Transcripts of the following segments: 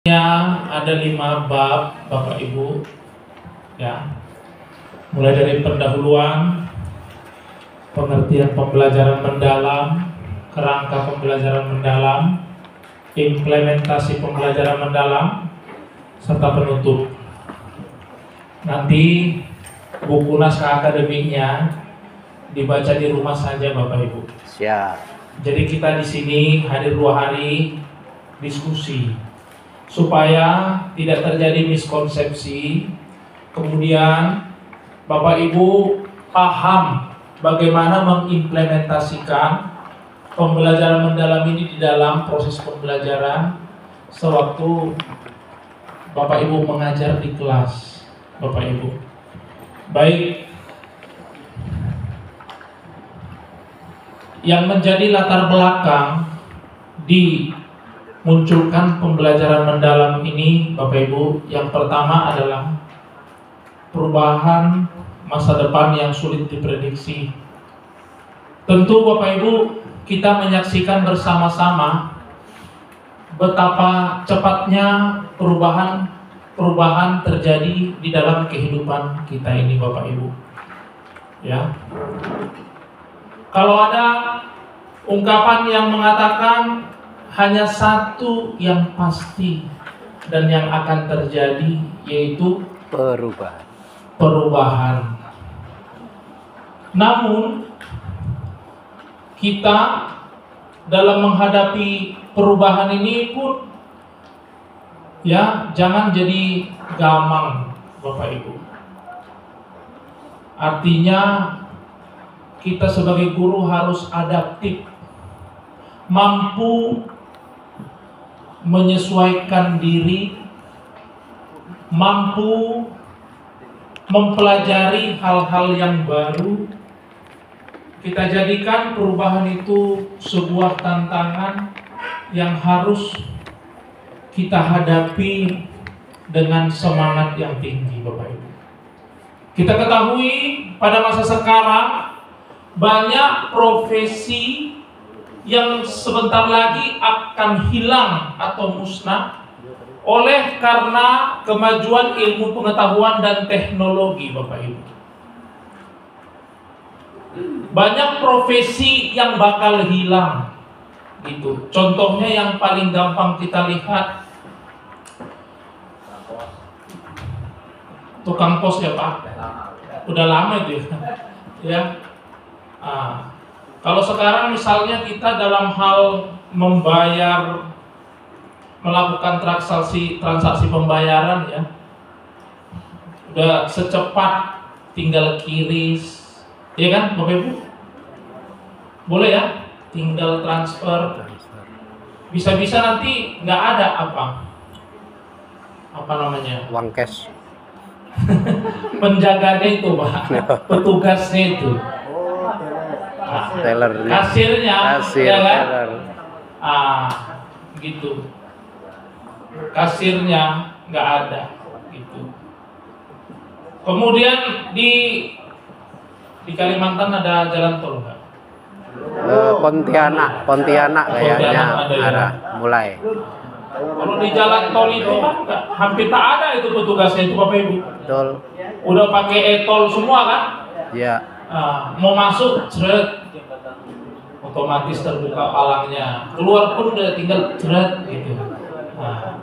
Ada 5 bab, Bapak Ibu, ya. Mulai dari pendahuluan, pengertian pembelajaran mendalam, kerangka pembelajaran mendalam, implementasi pembelajaran mendalam, serta penutup. Nanti buku naskah akademiknya dibaca di rumah saja, Bapak Ibu. Siap. Jadi kita di sini hadir 2 hari diskusi supaya tidak terjadi miskonsepsi. Kemudian Bapak Ibu paham bagaimana mengimplementasikan pembelajaran mendalam ini di dalam proses pembelajaran sewaktu Bapak Ibu mengajar di kelas, Bapak Ibu. Baik, yang menjadi latar belakang di munculkan pembelajaran mendalam ini, Bapak Ibu, yang pertama adalah perubahan masa depan yang sulit diprediksi. Tentu Bapak Ibu, kita menyaksikan bersama-sama betapa cepatnya perubahan terjadi di dalam kehidupan kita ini, Bapak Ibu. Ya. Kalau ada ungkapan yang mengatakan hanya satu yang pasti dan yang akan terjadi, yaitu perubahan. Namun kita dalam menghadapi perubahan ini pun ya jangan jadi gamang, Bapak Ibu. Artinya kita sebagai guru harus adaptif, mampu menyesuaikan diri, mampu mempelajari hal-hal yang baru. Kita jadikan perubahan itu sebuah tantangan yang harus kita hadapi dengan semangat yang tinggi, Bapak Ibu. Kita ketahui pada masa sekarang banyak profesi yang sebentar lagi akan hilang atau musnah oleh karena kemajuan ilmu pengetahuan dan teknologi, Bapak Ibu. Banyak profesi yang bakal hilang gitu. Contohnya yang paling gampang kita lihat, tukang pos ya Pak. Udah lama itu ya. Kalau sekarang misalnya kita dalam hal membayar, melakukan transaksi pembayaran ya, udah secepat tinggal kiris, ya kan Bapak Ibu? Boleh ya, tinggal transfer. Bisa-bisa nanti nggak ada apa namanya? Uang cash. Penjaganya itu Pak, petugasnya itu. Kasirnya, ya kan? Gitu. Kasirnya nggak ada, gitu. Kemudian di Kalimantan ada jalan tol nggak? Pontianak kayaknya arah mulai. Kalau di jalan tol itu kan hampir tak ada itu petugasnya itu, Bapak Ibu. Betul. Udah pakai e-tol semua kan? Iya. Mau masuk, ceret, otomatis terbuka palangnya. Keluar pun udah tinggal ceret gitu.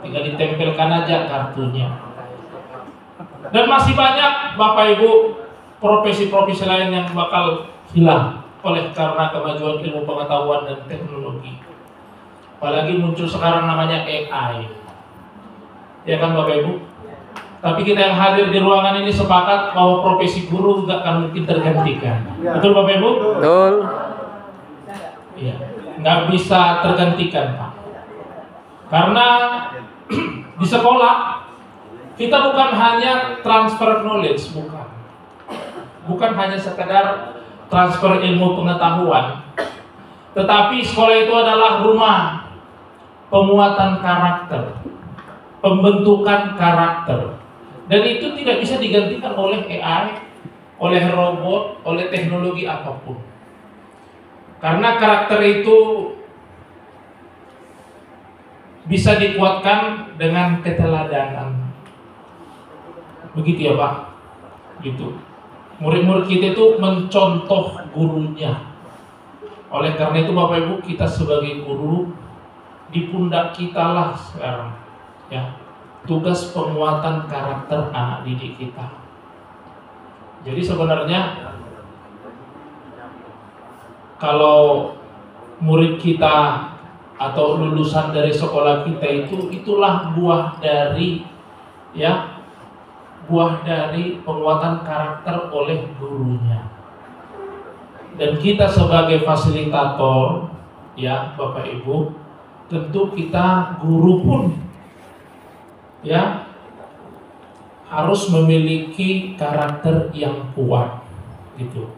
Tinggal ditempelkan aja kartunya. Dan masih banyak Bapak Ibu profesi-profesi lain yang bakal hilang oleh karena kemajuan ilmu pengetahuan dan teknologi. Apalagi muncul sekarang namanya AI. Ya kan Bapak Ibu? Tapi kita yang hadir di ruangan ini sepakat bahwa profesi guru nggak akan mungkin tergantikan. Betul Bapak Ibu? Betul. Iya, nggak bisa tergantikan Pak. Karena di sekolah kita bukan hanya transfer knowledge, bukan hanya sekedar transfer ilmu pengetahuan, tetapi sekolah itu adalah rumah pemuatan karakter, pembentukan karakter. Dan itu tidak bisa digantikan oleh AI, oleh robot, oleh teknologi apapun. Karena karakter itu bisa dikuatkan dengan keteladanan. Begitu ya Pak. Gitu. Murid-murid kita itu mencontoh gurunya. Oleh karena itu Bapak Ibu, kita sebagai guru, di pundak kita lah sekarang ya tugas penguatan karakter anak didik kita. Jadi sebenarnya kalau murid kita atau lulusan dari sekolah kita itulah buah dari penguatan karakter oleh gurunya. Dan kita sebagai fasilitator ya Bapak Ibu, tentu kita guru pun ya harus memiliki karakter yang kuat gitu.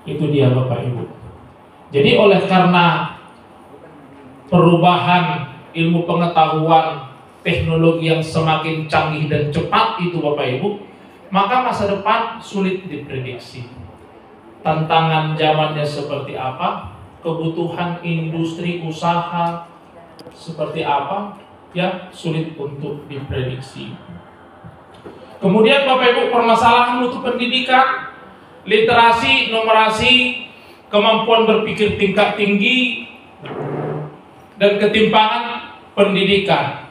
Itu dia Bapak Ibu. Jadi oleh karena perubahan ilmu pengetahuan teknologi yang semakin canggih dan cepat itu Bapak Ibu, maka masa depan sulit diprediksi. Tantangan zamannya seperti apa, kebutuhan industri usaha seperti apa, ya sulit untuk diprediksi. Kemudian Bapak Ibu, permasalahan mutu pendidikan, literasi, numerasi, kemampuan berpikir tingkat tinggi, dan ketimpangan pendidikan.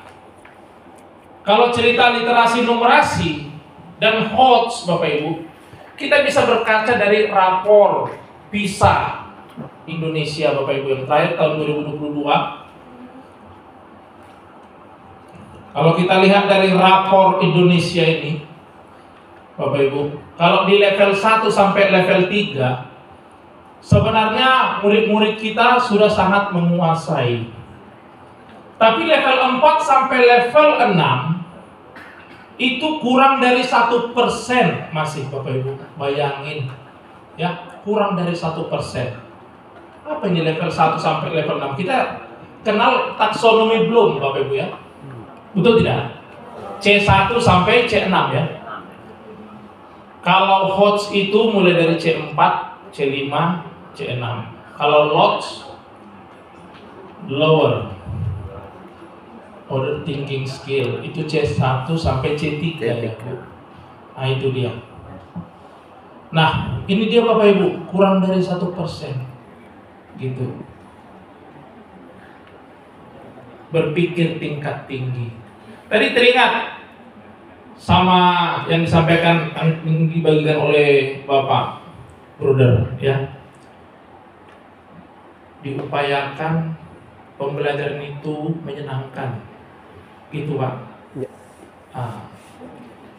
Kalau cerita literasi, numerasi, dan HOTS Bapak Ibu, kita bisa berkaca dari rapor PISA Indonesia Bapak Ibu yang terakhir tahun 2022. Kalau kita lihat dari rapor Indonesia ini Bapak Ibu, kalau di level 1 sampai level 3 sebenarnya murid-murid kita sudah sangat menguasai. Tapi level 4 sampai level 6 itu kurang dari 1% masih Bapak Ibu. Bayangin ya, kurang dari 1%. Apa ini level 1 sampai level 6? Kita kenal taksonomi belum Bapak Ibu ya? Betul tidak? C1 sampai C6 ya. Kalau HOTS itu mulai dari C4, C5, C6. Kalau LOTS lower order thinking skill itu C1 sampai C3 ya. Nah itu dia. Nah ini dia Bapak Ibu, kurang dari 1% gitu. Berpikir tingkat tinggi. Tadi teringat sama yang disampaikan, yang dibagikan oleh Bapak Bruder ya. Diupayakan pembelajaran itu menyenangkan. Gitu Pak. Ya.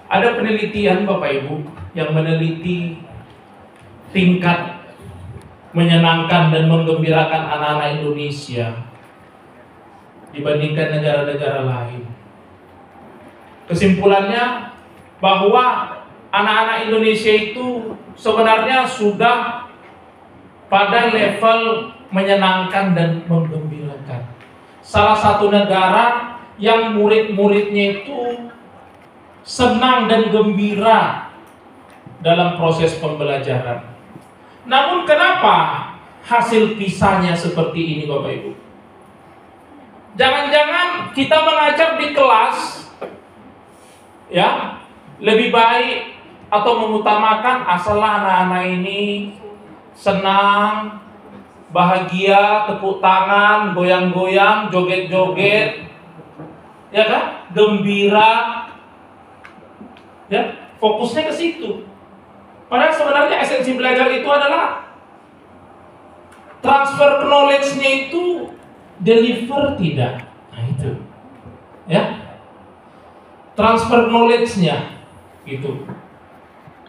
Ada penelitian Bapak Ibu yang meneliti tingkat menyenangkan dan menggembirakan anak-anak Indonesia dibandingkan negara-negara lain. Kesimpulannya bahwa anak-anak Indonesia itu sebenarnya sudah pada level menyenangkan dan menggembirakan. Salah satu negara yang murid-muridnya itu senang dan gembira dalam proses pembelajaran. Namun kenapa hasil PISA-nya seperti ini Bapak Ibu? Jangan-jangan kita mengajar di kelas ya lebih baik atau mengutamakan asalnya anak-anak ini senang, bahagia, tepuk tangan, goyang-goyang, joget-joget, ya kan, gembira, ya fokusnya ke situ. Padahal sebenarnya esensi belajar itu adalah transfer knowledge-nya itu deliver tidak. Nah itu, ya transfer knowledge-nya gitu.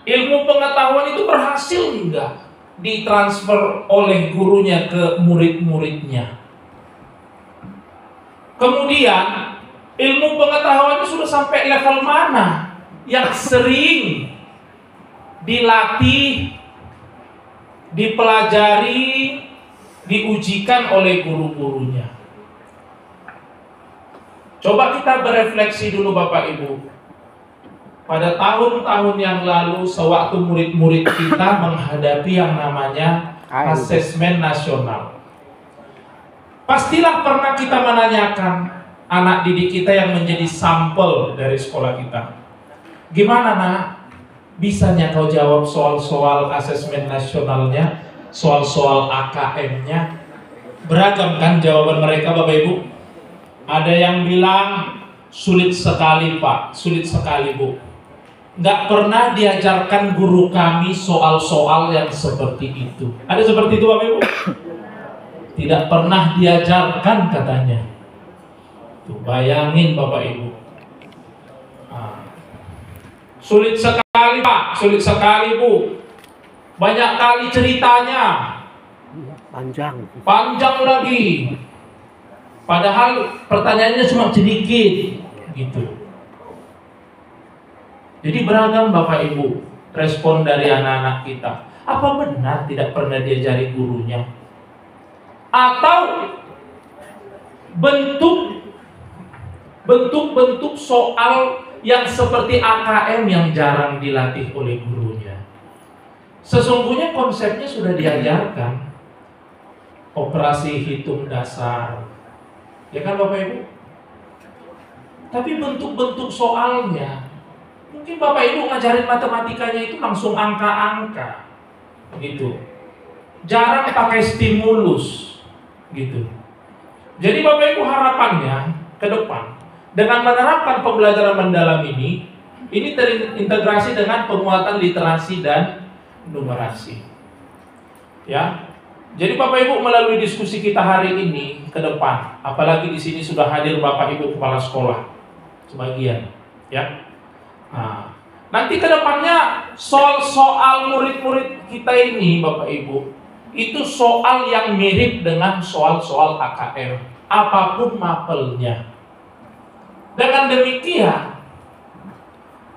Ilmu pengetahuan itu berhasil enggak ditransfer oleh gurunya ke murid-muridnya. Kemudian ilmu pengetahuannya sudah sampai level mana yang sering dilatih, dipelajari, diujikan oleh guru-gurunya. Coba kita berefleksi dulu Bapak Ibu. Pada tahun-tahun yang lalu sewaktu murid-murid kita menghadapi yang namanya asesmen nasional, pastilah pernah kita menanyakan, anak didik kita yang menjadi sampel dari sekolah kita. Gimana nak? Bisanya kau jawab soal-soal asesmen nasionalnya, soal-soal AKM-nya? Beragam kan jawaban mereka Bapak Ibu? Ada yang bilang sulit sekali Pak, sulit sekali Bu. Nggak pernah diajarkan guru kami soal-soal yang seperti itu. Ada seperti itu Bapak Ibu? Tidak pernah diajarkan katanya. Tuh, bayangin Bapak Ibu. Sulit sekali Pak, sulit sekali Bu. Banyak kali ceritanya. Panjang lagi. Padahal pertanyaannya cuma sedikit gitu. Jadi beragam Bapak Ibu respon dari anak-anak kita. Apa benar tidak pernah diajari gurunya? Atau bentuk soal yang seperti AKM yang jarang dilatih oleh gurunya. Sesungguhnya konsepnya sudah diajarkan. Operasi hitung dasar. Ya kan Bapak Ibu? Tapi bentuk-bentuk soalnya, mungkin Bapak Ibu ngajarin matematikanya itu langsung angka-angka gitu. Jarang pakai stimulus gitu. Jadi Bapak Ibu harapannya ke depan dengan menerapkan pembelajaran mendalam ini terintegrasi dengan penguatan literasi dan numerasi. Ya. Jadi Bapak Ibu melalui diskusi kita hari ini ke depan, apalagi di sini sudah hadir Bapak Ibu kepala sekolah sebagian, ya. Nah, nanti ke depannya soal-soal murid-murid kita ini Bapak Ibu itu soal yang mirip dengan soal-soal AKM, apapun mapelnya. Dengan demikian,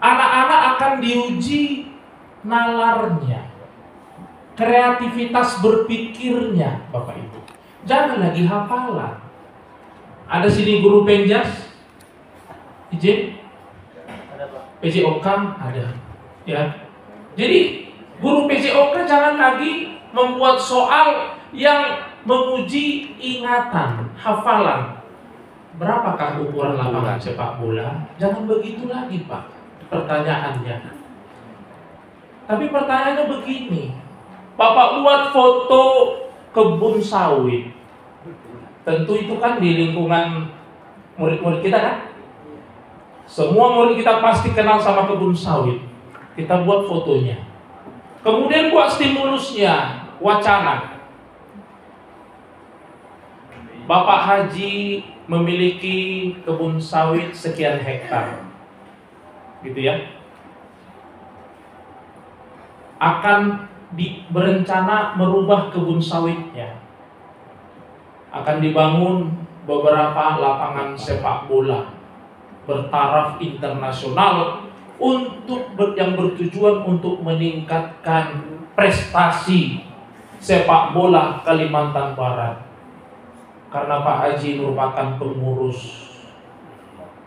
anak-anak akan diuji nalarnya, kreativitas berpikirnya, Bapak Ibu. Jangan lagi hafalan. Ada sini guru penjas, izin, PJOK ada, ya. Jadi guru PJOK jangan lagi membuat soal yang menguji ingatan, hafalan. Berapakah ukuran lapangan sepak bola? Jangan begitu lagi Pak pertanyaannya. Tapi pertanyaannya begini, Bapak buat foto kebun sawit. Tentu itu kan di lingkungan murid-murid kita kan? Semua murid kita pasti kenal sama kebun sawit. Kita buat fotonya. Kemudian buat stimulusnya, wacana. Bapak Haji memiliki kebun sawit sekian hektar. Gitu ya. Akan berencana merubah kebun sawitnya. Akan dibangun beberapa lapangan sepak bola bertaraf internasional yang bertujuan untuk meningkatkan prestasi sepak bola Kalimantan Barat. Karena Pak Haji merupakan pengurus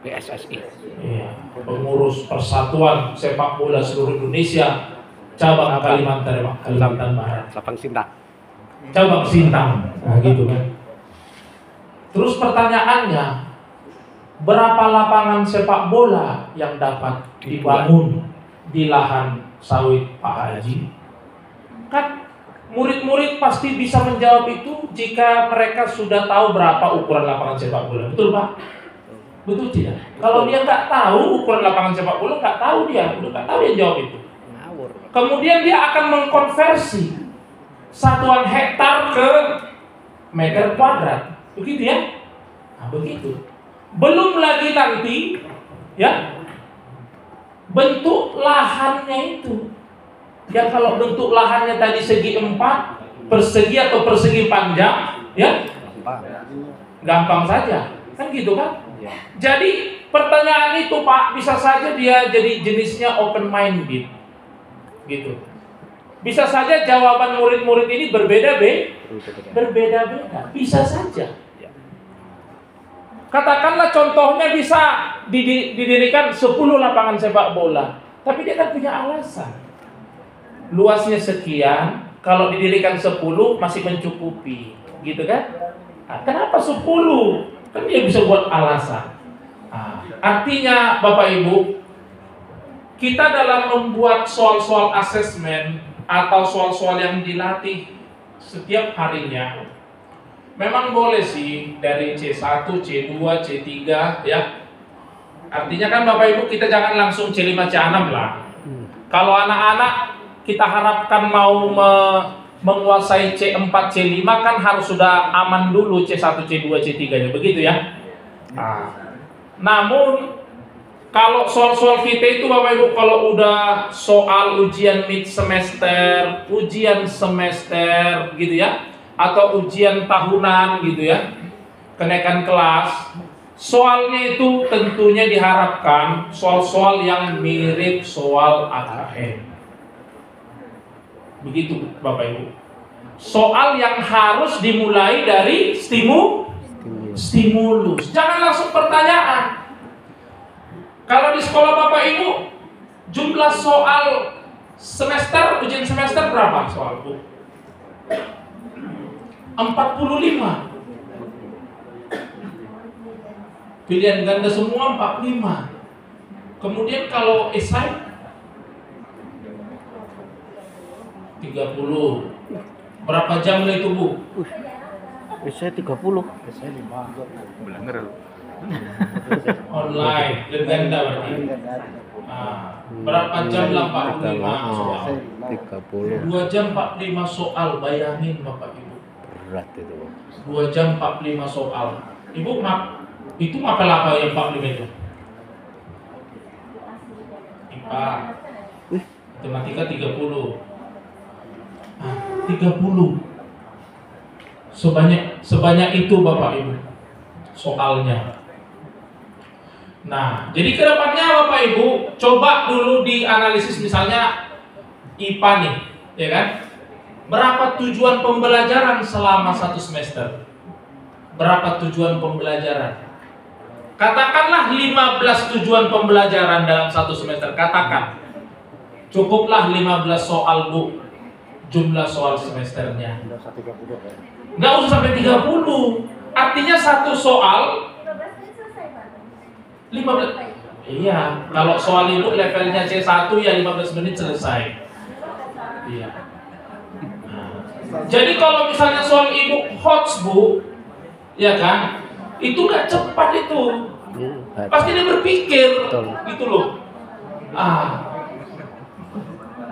PSSI, ya, pengurus Persatuan Sepak Bola Seluruh Indonesia cabang Kalimantan Barat. Lapang Sintang. Cabang Sintang. Nah, gitu kan. Terus pertanyaannya, berapa lapangan sepak bola yang dapat dibangun di lahan sawit Pak Haji? Kan murid-murid pasti bisa menjawab itu jika mereka sudah tahu berapa ukuran lapangan sepak bola. Betul Pak? Betul tidak? Kalau dia nggak tahu ukuran lapangan sepak bola, nggak tahu dia, udah nggak tahu dia jawab itu. Kemudian dia akan mengkonversi satuan hektar ke meter kuadrat, begitu ya? Nah, begitu. Belum lagi nanti, ya, bentuk lahannya itu. Ya kalau bentuk lahannya tadi segi 4, persegi atau persegi panjang, ya, gampang saja, kan gitu kan? Jadi pertanyaan itu Pak bisa saja dia jadi jenisnya open minded, gitu. Bisa saja jawaban murid-murid ini berbeda-beda, bisa saja. Katakanlah contohnya bisa didirikan 10 lapangan sepak bola, tapi dia kan punya alasan. Luasnya sekian, kalau didirikan 10 masih mencukupi, gitu kan? Nah, kenapa 10? Kan dia bisa buat alasan. Nah, artinya Bapak Ibu, kita dalam membuat soal-soal asesmen atau soal-soal yang dilatih setiap harinya, memang boleh sih dari C1, C2, C3 ya. Artinya kan Bapak Ibu kita jangan langsung C5, C6 lah. Kalau anak-anak kita harapkan mau menguasai C4, C5 kan harus sudah aman dulu C1, C2, C3-nya, begitu ya. Namun kalau soal-soal kita itu Bapak Ibu, kalau udah soal ujian mid semester, ujian semester gitu ya, atau ujian tahunan gitu ya, kenaikan kelas, soalnya itu tentunya diharapkan soal-soal yang mirip soal AKM. Begitu Bapak Ibu. Soal yang harus dimulai dari stimulus. Jangan langsung pertanyaan. Kalau di sekolah Bapak Ibu, jumlah soal semester, ujian semester berapa soal Bu? 45. Pilihan ganda semua 45. Kemudian kalau esai 30. Berapa jam itu Bu? Saya 30. Bener. Online, legenda berarti. Berapa jam lah 45 soal? 30. 2 jam 45 soal, bayangin Bapak Ibu. Berat itu. 2 jam 45 soal. Ibu itu mapel apa yang 45 itu? IPA. Matematika 30. 30. Sebanyak itu Bapak Ibu soalnya. Nah, jadi kedepannya Bapak Ibu coba dulu dianalisis misalnya IPA nih, ya kan? Berapa tujuan pembelajaran selama 1 semester? Berapa tujuan pembelajaran? Katakanlah 15 tujuan pembelajaran dalam 1 semester. Katakan cukuplah 15 soal Bu, jumlah soal semesternya. Nggak usah sampai 30. Artinya satu soal 15. Iya, kalau soal ibu levelnya C1 ya 15 menit selesai. Iya. Jadi kalau misalnya soal ibu HOTS Bu, ya kan? Itu nggak cepat itu. Pasti dia berpikir, gitu loh.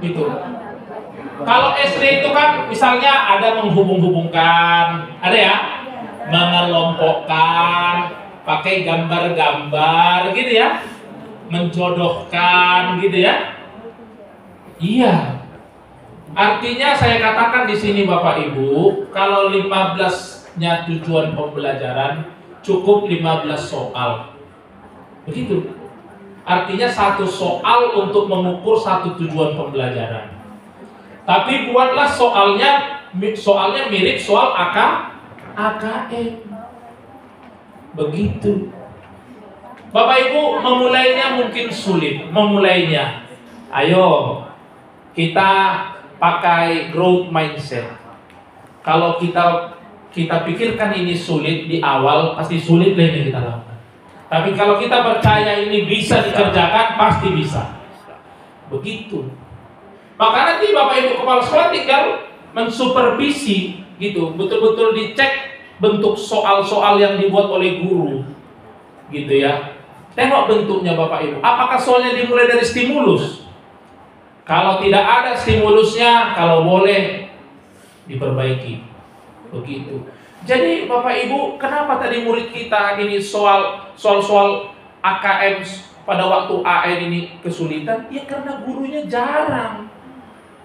Gitu. Kalau SD itu kan misalnya ada menghubung-hubungkan, ada ya, mengelompokkan, pakai gambar-gambar gitu ya, menjodohkan gitu ya. Iya. Artinya saya katakan di sini Bapak Ibu, kalau 15-nya tujuan pembelajaran cukup 15 soal. Begitu. Artinya satu soal untuk mengukur satu tujuan pembelajaran. Tapi buatlah soalnya mirip soal AKM. Begitu. Bapak Ibu memulainya mungkin sulit. Ayo kita pakai growth mindset. Kalau kita pikirkan ini sulit di awal, pasti sulit lah ini kita lakukan. Tapi kalau kita percaya ini bisa dikerjakan, pasti bisa. Begitu. Maka nanti Bapak Ibu kepala sekolah tinggal mensupervisi gitu, betul-betul dicek bentuk soal-soal yang dibuat oleh guru, gitu ya. Tengok bentuknya Bapak Ibu. Apakah soalnya dimulai dari stimulus? Kalau tidak ada stimulusnya, kalau boleh diperbaiki. Begitu. Jadi Bapak Ibu, kenapa tadi murid kita ini soal-soal AKM pada waktu AN ini kesulitan? Ya karena gurunya jarang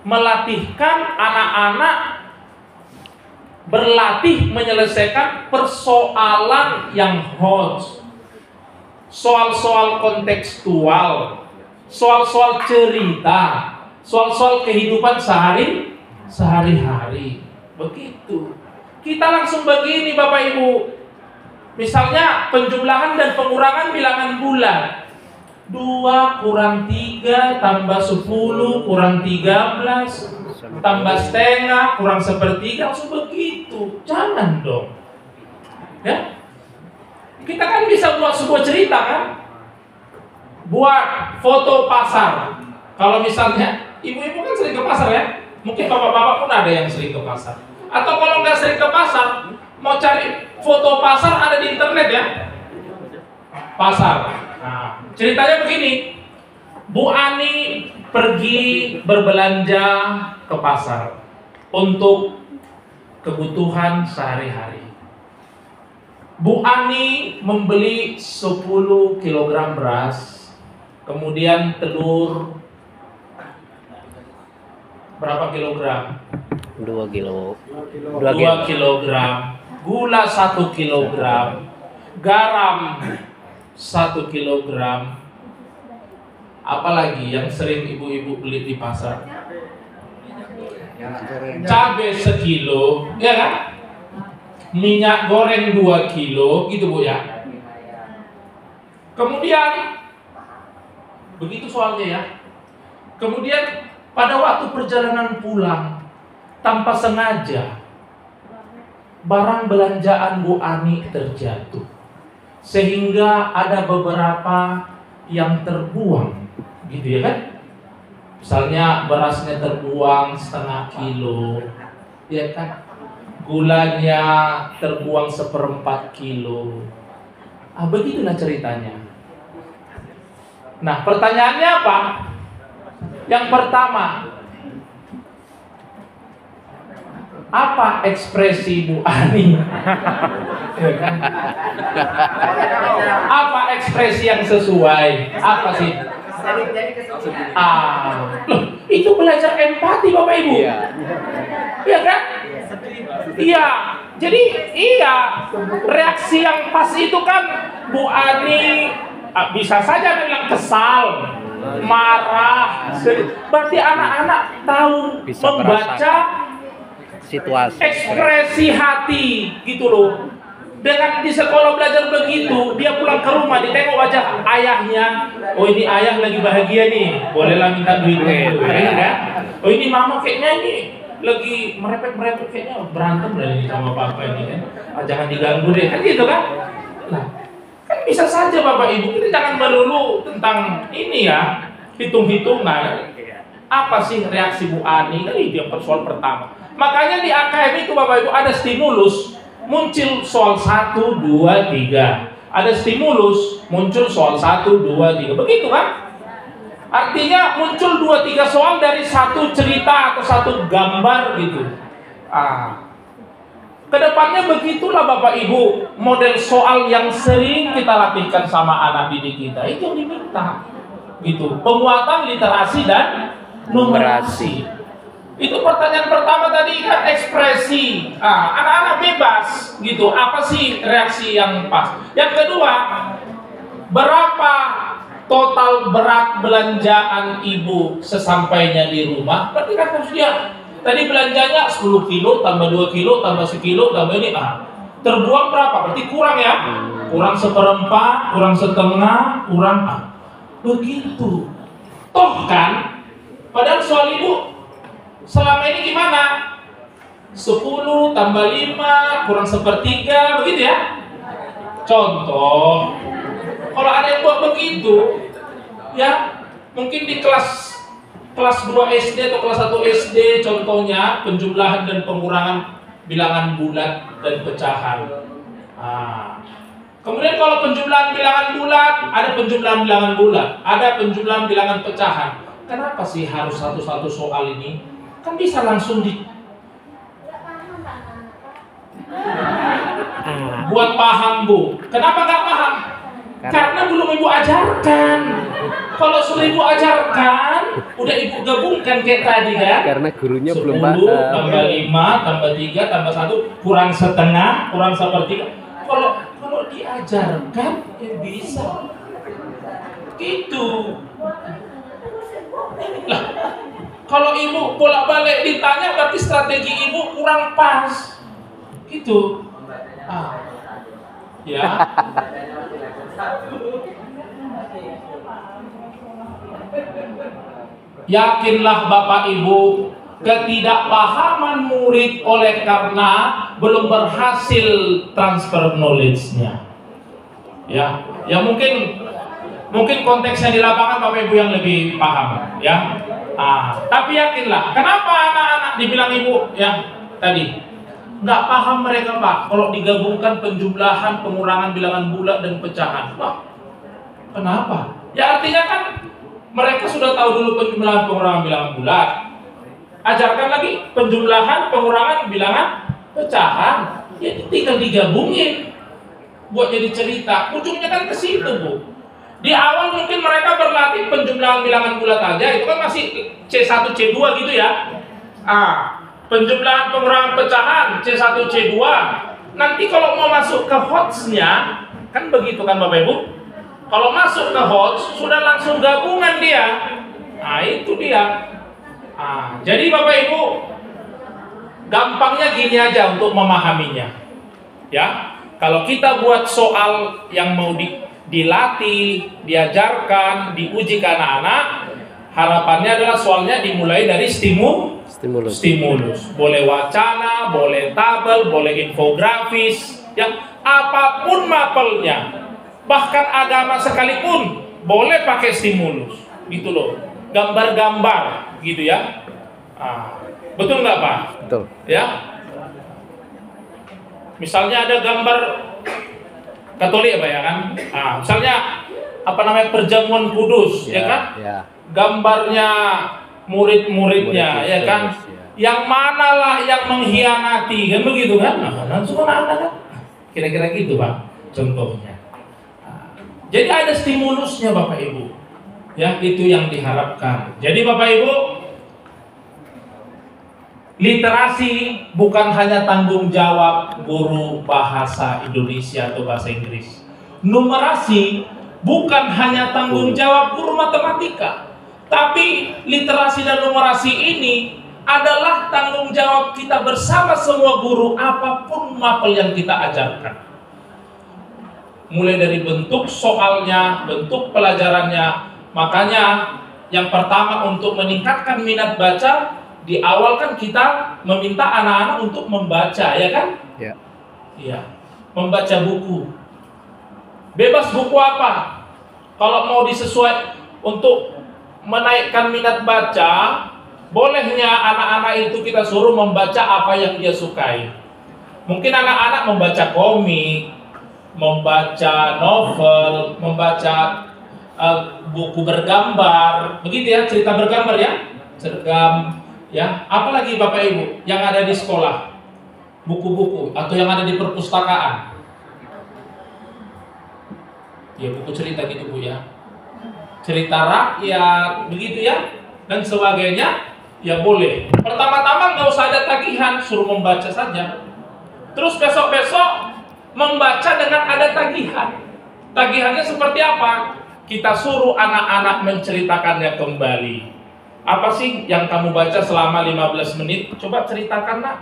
melatihkan anak-anak berlatih menyelesaikan persoalan yang hot, soal-soal kontekstual, soal-soal cerita, soal-soal kehidupan sehari-hari. Begitu. Kita langsung begini Bapak Ibu. Misalnya penjumlahan dan pengurangan bilangan bulan. 2 kurang 3 tambah 10 kurang 13 tambah setengah kurang sepertiga, langsung begitu. Jangan dong. Ya. Kita kan bisa buat sebuah cerita kan? Buat foto pasar. Kalau misalnya ibu-ibu kan sering ke pasar ya, mungkin bapak-bapak pun ada yang sering ke pasar. Atau kalau nggak sering ke pasar, mau cari foto pasar ada di internet ya. Pasar. Nah, ceritanya begini. Bu Ani pergi berbelanja ke pasar untuk kebutuhan sehari-hari. Bu Ani membeli 10 kg beras, kemudian telur berapa kilogram? 2 kilo. 2 kilogram, gula 1 kilogram, garam 1 kilogram. Apalagi yang sering ibu-ibu beli di pasar? Cabai sekilo, ya kan? Minyak goreng 2 kilo, gitu Bu ya. Kemudian begitu soalnya ya. Kemudian pada waktu perjalanan pulang, tanpa sengaja barang belanjaan Bu Ani terjatuh, sehingga ada beberapa yang terbuang, gitu ya kan? Misalnya berasnya terbuang setengah kilo, ya kan? Gulanya terbuang 1/4 kilo. Begitulah ceritanya. Nah, pertanyaannya apa? Yang pertama, apa ekspresi Bu Ani? Ya kan? Apa ekspresi yang sesuai? Apa sih? Loh, itu belajar empati Bapak Ibu. Iya kan? Iya. Jadi iya, reaksi yang pas itu kan Bu Ani bisa saja bilang kesal, marah. Berarti anak-anak tahu Bisa membaca situasi ekspresi hati gitu loh. Dengan di sekolah belajar begitu, dia pulang ke rumah ditengok wajah ayahnya. Oh, ini ayah lagi bahagia nih, bolehlah minta duitnya gitu, ya kan? Oh, ini mama kayaknya ini lagi merepet-merepet, kayaknya berantem dari sama papa ini kan. Jangan diganggu deh, kan gitu kan? Nah, kan bisa saja Bapak Ibu, kita jangan melulu tentang ini ya, hitung-hitungan. Apa sih reaksi Bu Ani? Kan itu yang soal pertama. Makanya di AKM itu Bapak Ibu ada stimulus, muncul soal 1, 2, 3. Ada stimulus, muncul soal 1, 2, 3. Begitu kan? Artinya muncul 2, 3 soal dari satu cerita atau satu gambar gitu. Kedepannya begitulah Bapak Ibu, model soal yang sering kita latihkan sama anak didik kita. Itu yang diminta. Gitu. Penguatan literasi dan numerasi. Itu pertanyaan pertama tadi kan ekspresi. Anak-anak bebas gitu. Apa sih reaksi yang pas? Yang kedua, berapa total berat belanjaan ibu sesampainya di rumah? Berarti kan harus dia tadi belanjanya 10 kilo tambah 2 kilo tambah sekilo tambah ini terbuang berapa? Berarti kurang ya? Kurang 1/4, kurang setengah, kurang begitu. Toh kan? Padahal soal ibu selama ini gimana? 10 tambah 5 kurang 1/3, begitu ya? Contoh, kalau ada yang buat begitu, ya mungkin di kelas 2 SD atau kelas 1 SD contohnya penjumlahan dan pengurangan bilangan bulat dan pecahan. Kemudian kalau penjumlahan bilangan bulat, ada penjumlahan bilangan bulat, ada penjumlahan bilangan pecahan. Kenapa sih harus satu-satu soal ini? Kan bisa langsung buat paham Bu. Kenapa nggak paham? Karena belum ibu ajarkan. Kalau sudah ibu ajarkan, udah ibu gabungkan kayak tadi kan? karena gurunya 10 belum paham. tambah 5 tambah 3 tambah 1 kurang setengah kurang 1/3. Kalau diajarkan ya bisa. Gitu. Lah, kalau ibu bolak-balik ditanya berarti strategi ibu kurang pas. Gitu. Ya. Yakinlah Bapak Ibu, ketidakpahaman murid oleh karena belum berhasil transfer knowledge-nya. Ya mungkin konteksnya di lapangan Bapak Ibu yang lebih paham, ya. Tapi yakinlah, kenapa anak-anak dibilang ibu, ya tadi nggak paham mereka Pak, kalau digabungkan penjumlahan, pengurangan bilangan bulat dan pecahan. Wah, kenapa? Ya artinya kan mereka sudah tahu dulu penjumlahan, pengurangan bilangan bulat. Ajarkan lagi penjumlahan, pengurangan bilangan pecahan. Ya tinggal digabungin buat jadi cerita. Ujungnya kan ke situ, Bu. Di awal mungkin mereka berlatih penjumlahan bilangan bulat aja, itu kan masih C1, C2 gitu ya. Penjumlahan pengurangan pecahan C1, C2. Nanti kalau mau masuk ke HOTS-nya, kan begitu kan Bapak Ibu? Kalau masuk ke HOTS, sudah langsung gabungan dia. Itu dia. Jadi Bapak Ibu, gampangnya gini aja untuk memahaminya. Ya, kalau kita buat soal yang mau dilatih, diajarkan, diuji ke anak-anak, harapannya adalah soalnya dimulai dari stimulus. Boleh wacana, boleh tabel, boleh infografis, yang apapun mapelnya. Bahkan agama sekalipun boleh pakai stimulus, gitu loh. Gambar-gambar, gitu ya. Betul nggak Pak? Betul. Ya. Misalnya ada gambar Katolik ya Pak ya kan? Misalnya apa namanya perjamuan kudus, ya kan? Ya. Gambarnya murid-muridnya, ya kan? Yang manalah yang mengkhianati, kan begitu kan? Langsung anak-anak kan? Kira-kira gitu Pak, contohnya. Jadi ada stimulusnya Bapak Ibu, ya itu yang diharapkan. Jadi Bapak Ibu, literasi bukan hanya tanggung jawab guru bahasa Indonesia atau bahasa Inggris. Numerasi bukan hanya tanggung jawab guru matematika. Tapi literasi dan numerasi ini adalah tanggung jawab kita bersama semua guru apapun mapel yang kita ajarkan. Mulai dari bentuk soalnya, bentuk pelajarannya. Makanya yang pertama untuk meningkatkan minat baca, di awal kan kita meminta anak-anak untuk membaca, ya kan? Ya. Iya, membaca buku. Bebas buku apa? Kalau mau disesuai untuk menaikkan minat baca, bolehnya anak-anak itu kita suruh membaca apa yang dia sukai. Mungkin anak-anak membaca komik, membaca novel, membaca buku bergambar, begitu ya, cerita bergambar ya, cergam. Ya, apalagi Bapak Ibu yang ada di sekolah, buku-buku atau yang ada di perpustakaan. Ya buku cerita gitu Bu ya, cerita rakyat, begitu ya, dan sebagainya. Ya boleh. Pertama-tama nggak usah ada tagihan, suruh membaca saja. Terus besok-besok membaca dengan ada tagihan. Tagihannya seperti apa? Kita suruh anak-anak menceritakannya kembali. Apa sih yang kamu baca selama 15 menit? Coba ceritakan nak.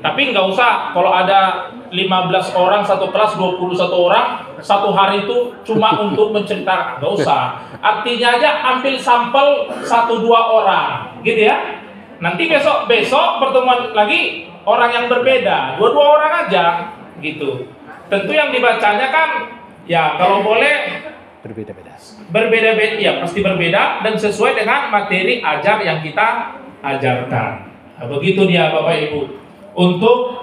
Tapi nggak usah kalau ada 15 orang satu kelas, 21 orang satu hari itu cuma untuk menceritakan, nggak usah. Artinya aja ambil sampel 1-2 orang, gitu ya. Nanti besok pertemuan lagi orang yang berbeda, 2 orang aja, gitu. Tentu yang dibacanya kan, ya kalau boleh berbeda-beda, ya pasti berbeda dan sesuai dengan materi ajar yang kita ajarkan. Nah, begitu dia Bapak Ibu. Untuk